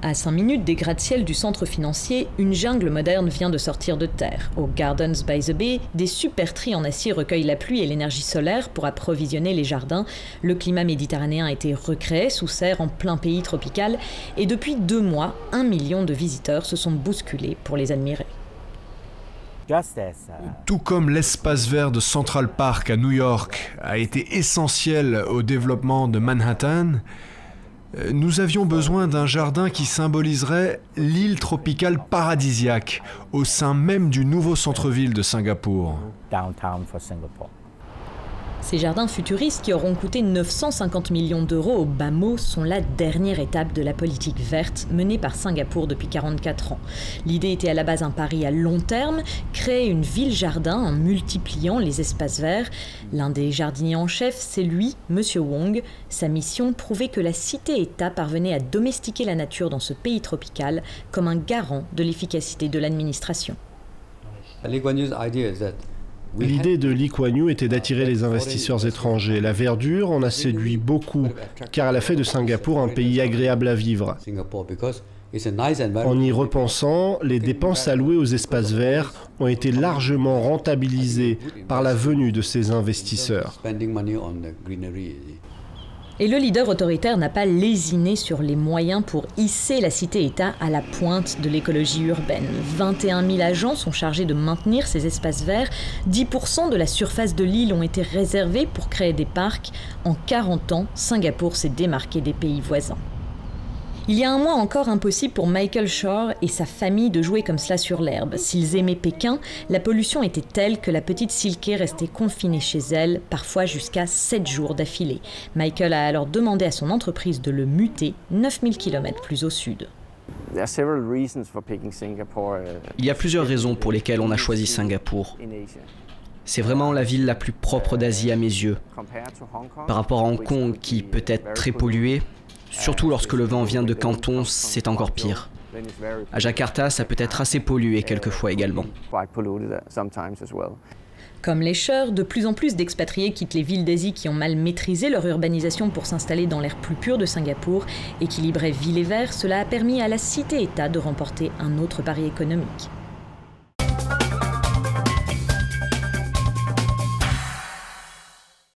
À 5 minutes des gratte-ciel du centre financier, une jungle moderne vient de sortir de terre. Au Gardens by the Bay, des super-tris en acier recueillent la pluie et l'énergie solaire pour approvisionner les jardins. Le climat méditerranéen a été recréé sous serre en plein pays tropical et depuis 2 mois, 1 million de visiteurs se sont bousculés pour les admirer. Tout comme l'espace vert de Central Park à New York a été essentiel au développement de Manhattan, nous avions besoin d'un jardin qui symboliserait l'île tropicale paradisiaque au sein même du nouveau centre-ville de Singapour. Ces jardins futuristes qui auront coûté 950 millions d'euros au bas mot sont la dernière étape de la politique verte menée par Singapour depuis 44 ans. L'idée était à la base un pari à long terme, créer une ville-jardin en multipliant les espaces verts. L'un des jardiniers en chef, c'est lui, Monsieur Wong. Sa mission, prouver que la cité-État parvenait à domestiquer la nature dans ce pays tropical comme un garant de l'efficacité de l'administration. L'idée de Lee Kuan Yew était d'attirer les investisseurs étrangers. La verdure en a séduit beaucoup, car elle a fait de Singapour un pays agréable à vivre. En y repensant, les dépenses allouées aux espaces verts ont été largement rentabilisées par la venue de ces investisseurs. Et le leader autoritaire n'a pas lésiné sur les moyens pour hisser la cité-État à la pointe de l'écologie urbaine. 21 000 agents sont chargés de maintenir ces espaces verts. 10% de la surface de l'île ont été réservés pour créer des parcs. En 40 ans, Singapour s'est démarqué des pays voisins. Il y a un mois encore impossible pour Michael Shore et sa famille de jouer comme cela sur l'herbe. S'ils aimaient Pékin, la pollution était telle que la petite Silke restait confinée chez elle, parfois jusqu'à 7 jours d'affilée. Michael a alors demandé à son entreprise de le muter 9000 km plus au sud. Il y a plusieurs raisons pour lesquelles on a choisi Singapour. C'est vraiment la ville la plus propre d'Asie à mes yeux. Par rapport à Hong Kong, qui peut être très polluée, surtout lorsque le vent vient de Canton, c'est encore pire. À Jakarta, ça peut être assez pollué quelquefois également. Comme les Shore, de plus en plus d'expatriés quittent les villes d'Asie qui ont mal maîtrisé leur urbanisation pour s'installer dans l'air plus pur de Singapour. Équilibré ville et vert, cela a permis à la cité-État de remporter un autre pari économique.